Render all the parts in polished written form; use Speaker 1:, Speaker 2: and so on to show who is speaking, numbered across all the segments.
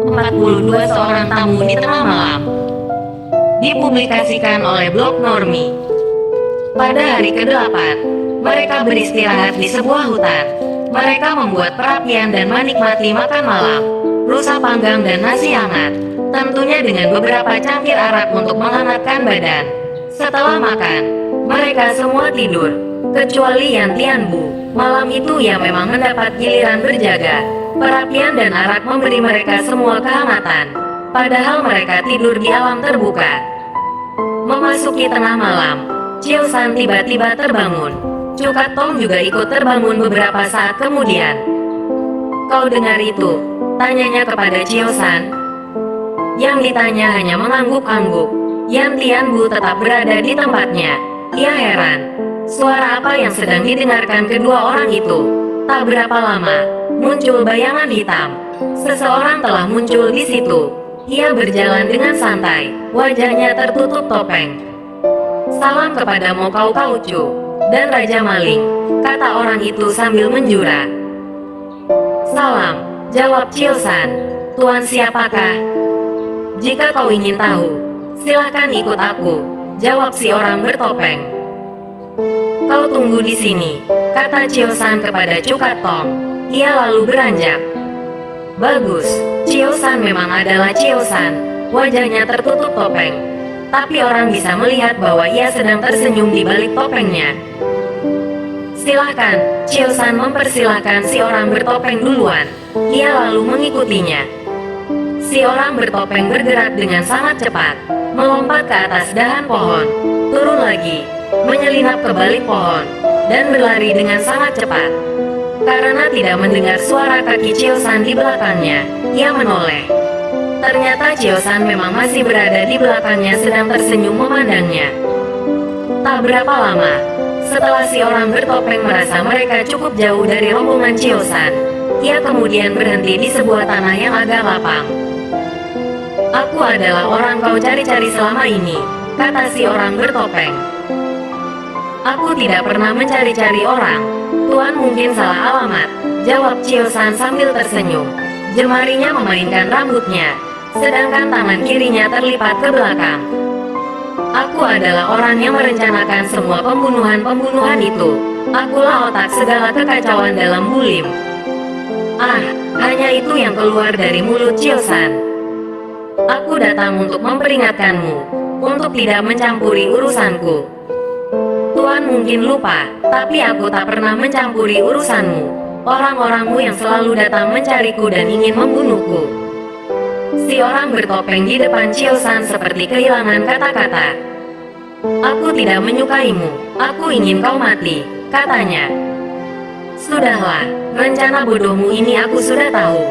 Speaker 1: 42 seorang tamu di tengah malam. Dipublikasikan oleh blog Normi. Pada hari ke-8, mereka beristirahat di sebuah hutan. Mereka membuat perapian dan menikmati makan malam, rusa panggang dan nasi hangat. Tentunya dengan beberapa cangkir arak untuk menghangatkan badan. Setelah makan, mereka semua tidur, kecuali Yan Tianbu. Malam itu ia memang mendapat giliran berjaga. Perapian dan arak memberi mereka semua kehangatan. Padahal mereka tidur di alam terbuka. Memasuki tengah malam, Chiu San tiba-tiba terbangun. Cukat Tong juga ikut terbangun beberapa saat kemudian. "Kau dengar itu?" tanyanya kepada Chiu San. Yang ditanya hanya mengangguk-angguk. Yan Tianbu tetap berada di tempatnya. Ia heran. Suara apa yang sedang didengarkan kedua orang itu? Tak berapa lama, muncul bayangan hitam. Seseorang telah muncul di situ. Ia berjalan dengan santai, wajahnya tertutup topeng. "Salam kepada Mo Kau Kaucu dan Raja Maling," kata orang itu sambil menjura. "Salam," jawab Chiu San. "Tuan siapakah?" "Jika kau ingin tahu, silakan ikut aku," jawab si orang bertopeng. "Kau tunggu di sini," kata Chiu San kepada Cukat Tong. Ia lalu beranjak. Bagus, Chiu San memang adalah Chiu San. Wajahnya tertutup topeng, tapi orang bisa melihat bahwa ia sedang tersenyum di balik topengnya. "Silahkan," Chiu San mempersilahkan si orang bertopeng duluan. Ia lalu mengikutinya. Si orang bertopeng bergerak dengan sangat cepat, melompat ke atas dahan pohon, turun lagi, menyelinap ke balik pohon, dan berlari dengan sangat cepat. Karena tidak mendengar suara kaki Chiu San di belakangnya, ia menoleh. Ternyata Chiu San memang masih berada di belakangnya sedang tersenyum memandangnya. Tak berapa lama, setelah si orang bertopeng merasa mereka cukup jauh dari rombongan Chiu San, ia kemudian berhenti di sebuah tanah yang agak lapang. "Aku adalah orang kau cari-cari selama ini," kata si orang bertopeng. "Aku tidak pernah mencari-cari orang. Tuan mungkin salah alamat," jawab Chiu San sambil tersenyum. Jemarinya memainkan rambutnya, sedangkan tangan kirinya terlipat ke belakang. "Aku adalah orang yang merencanakan semua pembunuhan-pembunuhan itu. Akulah otak segala kekacauan dalam Bulim." "Ah, hanya itu yang keluar dari mulut Chiu San. Aku datang untuk memperingatkanmu, untuk tidak mencampuri urusanku. Tuan mungkin lupa, tapi aku tak pernah mencampuri urusanmu. Orang-orangmu yang selalu datang mencariku dan ingin membunuhku." Si orang bertopeng di depan Chiu San seperti kehilangan kata-kata. "Aku tidak menyukaimu, aku ingin kau mati," katanya. "Sudahlah, rencana bodohmu ini aku sudah tahu.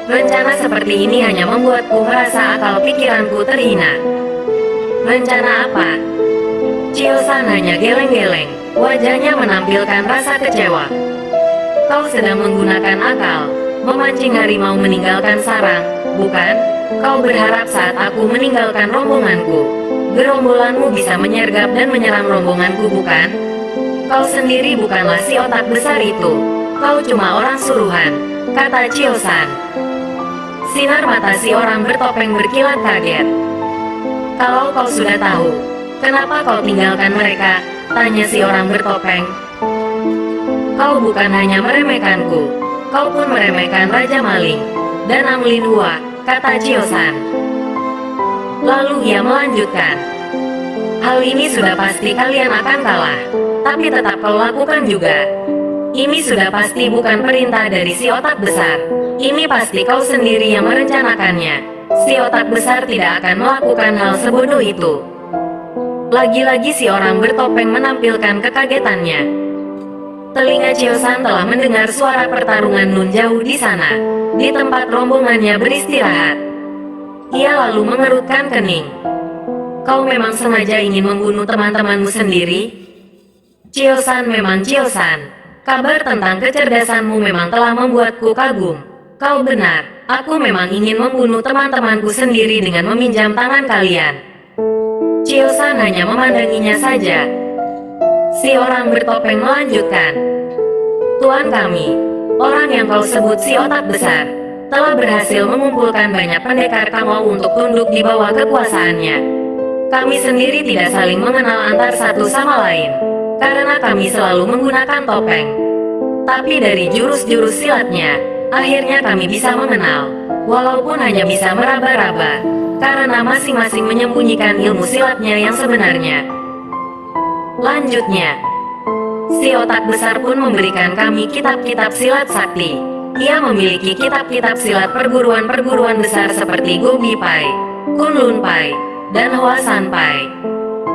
Speaker 1: Rencana seperti ini hanya membuatku merasa akal pikiranku terhina." "Rencana apa?" Chiu San hanya geleng-geleng, wajahnya menampilkan rasa kecewa. "Kau sedang menggunakan akal, memancing harimau meninggalkan sarang, bukan? Kau berharap saat aku meninggalkan rombonganku, gerombolanmu bisa menyergap dan menyerang rombonganku, bukan? Kau sendiri bukanlah si otak besar itu. Kau cuma orang suruhan," kata Chiu San. Sinar mata si orang bertopeng berkilat kaget. "Kalau kau sudah tahu, kenapa kau tinggalkan mereka?" tanya si orang bertopeng. "Kau bukan hanya meremehkanku, kau pun meremehkan Raja Maling dan Amlin Hua," kata Chiu San. Lalu ia melanjutkan. "Hal ini sudah pasti kalian akan kalah, tapi tetap kau lakukan juga. Ini sudah pasti bukan perintah dari si otak besar. Ini pasti kau sendiri yang merencanakannya. Si otak besar tidak akan melakukan hal sebodoh itu." Lagi-lagi si orang bertopeng menampilkan kekagetannya. Telinga Chiu San telah mendengar suara pertarungan nun jauh di sana, di tempat rombongannya beristirahat. Ia lalu mengerutkan kening. "Kau memang sengaja ingin membunuh teman-temanmu sendiri?" "Chiu San memang Chiu San. Kabar tentang kecerdasanmu memang telah membuatku kagum. Kau benar, aku memang ingin membunuh teman-temanku sendiri dengan meminjam tangan kalian." Chiu San hanya memandanginya saja. Si orang bertopeng melanjutkan. "Tuan kami, orang yang kau sebut si otak besar, telah berhasil mengumpulkan banyak pendekar Kangou untuk tunduk di bawah kekuasaannya. Kami sendiri tidak saling mengenal antar satu sama lain, karena kami selalu menggunakan topeng. Tapi dari jurus-jurus silatnya, akhirnya kami bisa mengenal, walaupun hanya bisa meraba-raba, karena masing-masing menyembunyikan ilmu silatnya yang sebenarnya. Lanjutnya, si otak besar pun memberikan kami kitab-kitab silat sakti. Ia memiliki kitab-kitab silat perguruan-perguruan besar seperti Gobi Pai, Kunlun Pai, dan Hoa San Pai.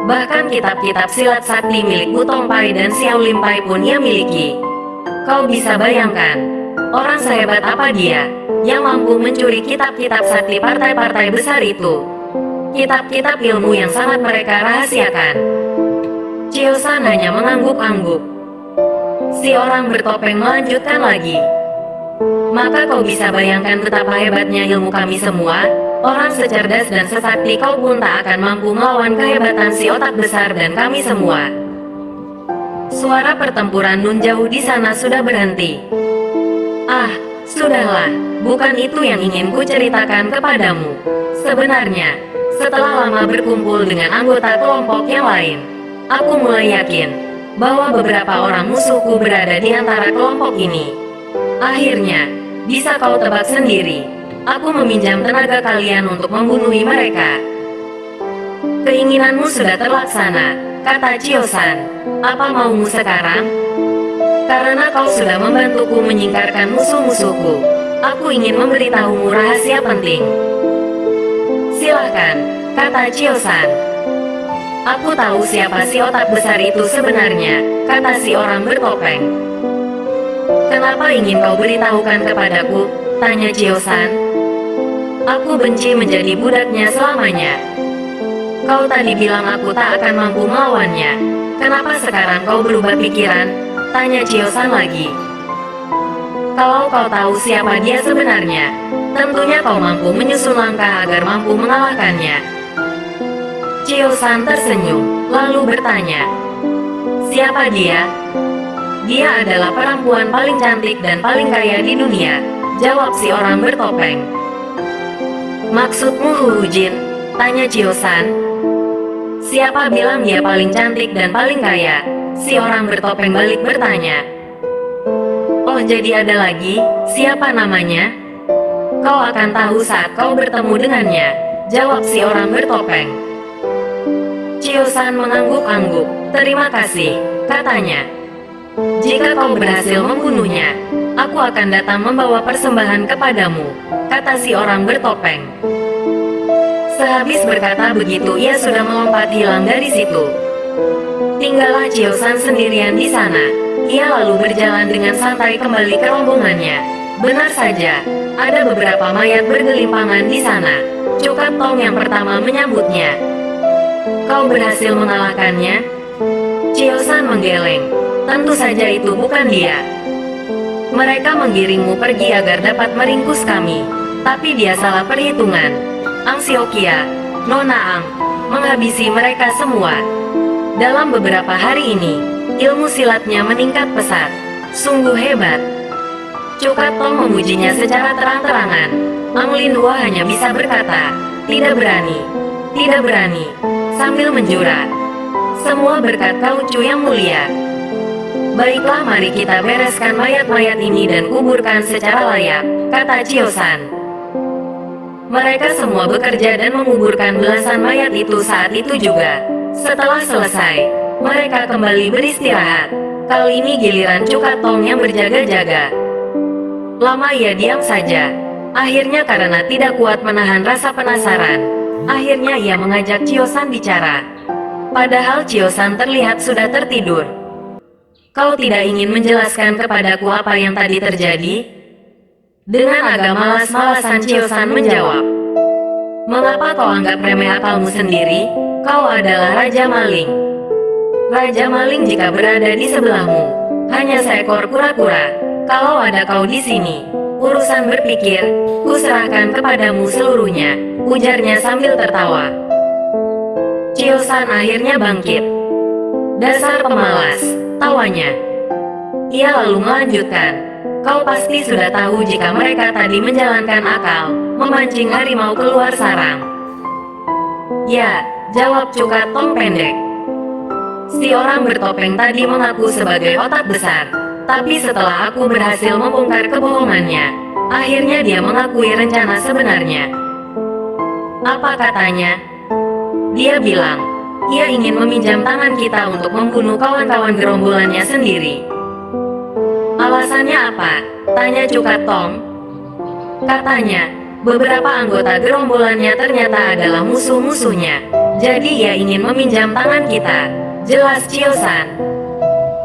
Speaker 1: Bahkan kitab-kitab silat sakti milik Wutong Pai dan Xiaolim Pai pun ia miliki. Kau bisa bayangkan, orang sehebat apa dia, yang mampu mencuri kitab-kitab sakti partai-partai besar itu. Kitab-kitab ilmu yang sangat mereka rahasiakan. Chiosan hanya mengangguk-angguk. Si orang bertopeng melanjutkan lagi. Maka kau bisa bayangkan betapa hebatnya ilmu kami semua. Orang secerdas dan sesakti kau pun tak akan mampu melawan kehebatan si otak besar dan kami semua. Suara pertempuran nun jauh di sana sudah berhenti. Ah, sudahlah, bukan itu yang ingin ku ceritakan kepadamu. Sebenarnya, setelah lama berkumpul dengan anggota kelompok yang lain, aku mulai yakin bahwa beberapa orang musuhku berada di antara kelompok ini. Akhirnya, bisa kau tebak sendiri, aku meminjam tenaga kalian untuk membunuhi mereka. Keinginanmu sudah terlaksana, kata Chiosan. Apa maumu sekarang? Karena kau sudah membantuku menyingkarkan musuh-musuhku, aku ingin memberitahumu rahasia penting. Silahkan, kata Chiosan. Aku tahu siapa si otak besar itu sebenarnya, kata si orang bertopeng. Kenapa ingin kau beritahukan kepadaku? Tanya Chiosan. Aku benci menjadi budaknya selamanya. Kau tadi bilang aku tak akan mampu melawannya. Kenapa sekarang kau berubah pikiran? Tanya Chiosan lagi. Kalau kau tahu siapa dia sebenarnya, tentunya kau mampu menyusun langkah agar mampu mengalahkannya. Chiosan tersenyum, lalu bertanya, siapa dia? Dia adalah perempuan paling cantik dan paling kaya di dunia, jawab si orang bertopeng. Maksudmu Hu Jin? Tanya Chiosan. Siapa bilang dia paling cantik dan paling kaya? Si orang bertopeng balik bertanya. Oh, jadi ada lagi, siapa namanya? Kau akan tahu saat kau bertemu dengannya, jawab si orang bertopeng. Chiosan mengangguk-angguk. Terima kasih, katanya. Jika kau berhasil membunuhnya, aku akan datang membawa persembahan kepadamu, kata si orang bertopeng. Sehabis berkata begitu ia sudah melompat hilang dari situ. Tinggallah Chiosan sendirian di sana. Ia lalu berjalan dengan santai kembali ke rombongannya. Benar saja, ada beberapa mayat bergelimpangan di sana. Cukat Tong yang pertama menyambutnya. Kau berhasil mengalahkannya? Chiosan menggeleng. Tentu saja itu bukan dia. Mereka menggiringmu pergi agar dapat meringkus kami. Tapi dia salah perhitungan. Ang Siokia, Nona Ang, menghabisi mereka semua. Dalam beberapa hari ini, ilmu silatnya meningkat pesat. Sungguh hebat. Cukat Tong memujinya secara terang-terangan. Ang Linhua hanya bisa berkata, tidak berani, tidak berani, sambil menjura. Semua berkat Kau Cu yang mulia. Baiklah, mari kita bereskan mayat-mayat ini dan kuburkan secara layak, kata Chiosan. Mereka semua bekerja dan menguburkan belasan mayat itu saat itu juga. Setelah selesai, mereka kembali beristirahat. Kali ini giliran Cukat Tong yang berjaga-jaga. Lama ia diam saja. Akhirnya karena tidak kuat menahan rasa penasaran, akhirnya ia mengajak Chiosan bicara. Padahal Chiosan terlihat sudah tertidur. Kau tidak ingin menjelaskan kepadaku apa yang tadi terjadi? Dengan agak malas-malasan Chiosan menjawab. Mengapa kau anggap remeh akalmu sendiri? Kau adalah Raja Maling. Raja Maling jika berada di sebelahmu, hanya seekor kura-kura. Kalau ada kau di sini, urusan berpikir, kuserahkan kepadamu seluruhnya, ujarnya sambil tertawa. Chiosan akhirnya bangkit. Dasar pemalas, tawanya. Ia lalu melanjutkan, Kau pasti sudah tahu jika mereka tadi menjalankan akal, memancing harimau keluar sarang. Ya, jawab Cukat Tong pendek. Si orang bertopeng tadi mengaku sebagai otak besar, tapi setelah aku berhasil membongkar kebohongannya, akhirnya dia mengakui rencana sebenarnya. Apa katanya? Dia bilang, ia ingin meminjam tangan kita untuk membunuh kawan-kawan gerombolannya sendiri. Alasannya apa? Tanya Cukat Tong. Katanya, beberapa anggota gerombolannya ternyata adalah musuh-musuhnya. Jadi ia ingin meminjam tangan kita. Jelas Chio-san.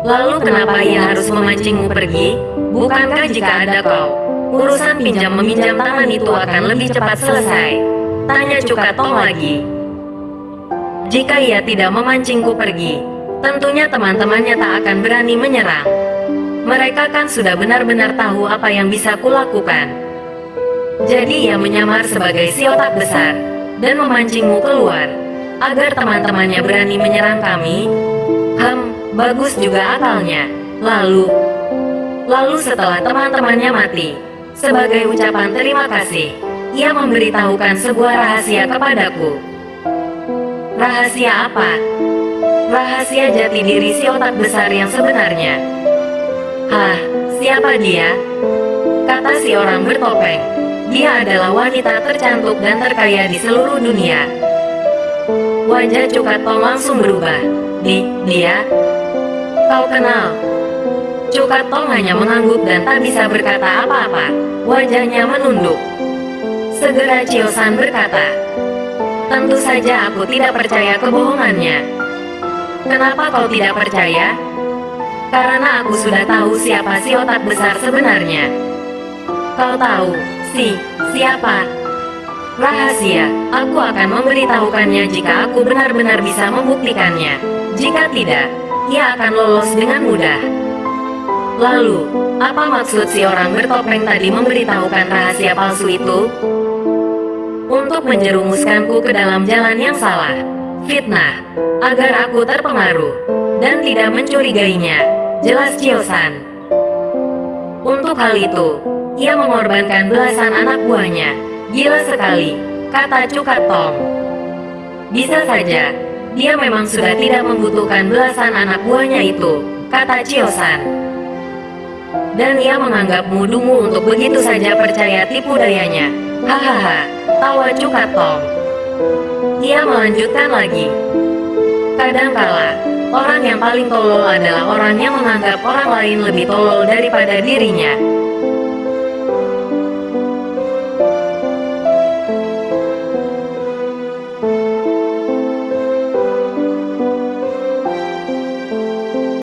Speaker 1: Lalu kenapa ia harus memancingmu pergi? Bukankah jika ada kau, urusan pinjam-meminjam tangan itu akan lebih cepat selesai? Tanya Cukat Tong lagi. Jika ia tidak memancingku pergi, tentunya teman-temannya tak akan berani menyerang. Mereka kan sudah benar-benar tahu apa yang bisa kulakukan. Jadi ia menyamar sebagai si otak besar dan memancingmu keluar agar teman-temannya berani menyerang kami. Bagus juga akalnya. Lalu setelah teman-temannya mati, sebagai ucapan terima kasih, ia memberitahukan sebuah rahasia kepadaku. Rahasia apa? Rahasia jati diri si otak besar yang sebenarnya. Hah, siapa dia? Kata si orang bertopeng. Dia adalah wanita tercantik dan terkaya di seluruh dunia. Wajah Cukat Tong langsung berubah. Dia? Kau kenal? Cukat Tong hanya mengangguk dan tak bisa berkata apa-apa. Wajahnya menunduk. Segera Chio-san berkata, tentu saja aku tidak percaya kebohongannya. Kenapa kau tidak percaya? Karena aku sudah tahu siapa si otak besar sebenarnya. Kau tahu, siapa? Rahasia, aku akan memberitahukannya jika aku benar-benar bisa membuktikannya. Jika tidak, ia akan lolos dengan mudah. Lalu, apa maksud si orang bertopeng tadi memberitahukan rahasia palsu itu? Untuk menjerumuskanku ke dalam jalan yang salah, fitnah, agar aku terpengaruh, dan tidak mencurigainya, jelas Chio-san. Untuk hal itu, ia mengorbankan belasan anak buahnya. Gila sekali, kata Cukat Tong. Bisa saja, dia memang sudah tidak membutuhkan belasan anak buahnya itu, kata Chio-san. Dan ia menganggapmu dungu untuk begitu saja percaya tipu dayanya. Hahaha, tawa Cukat Tong. Ia melanjutkan lagi. Kadangkala, orang yang paling tolol adalah orang yang menganggap orang lain lebih tolol daripada dirinya.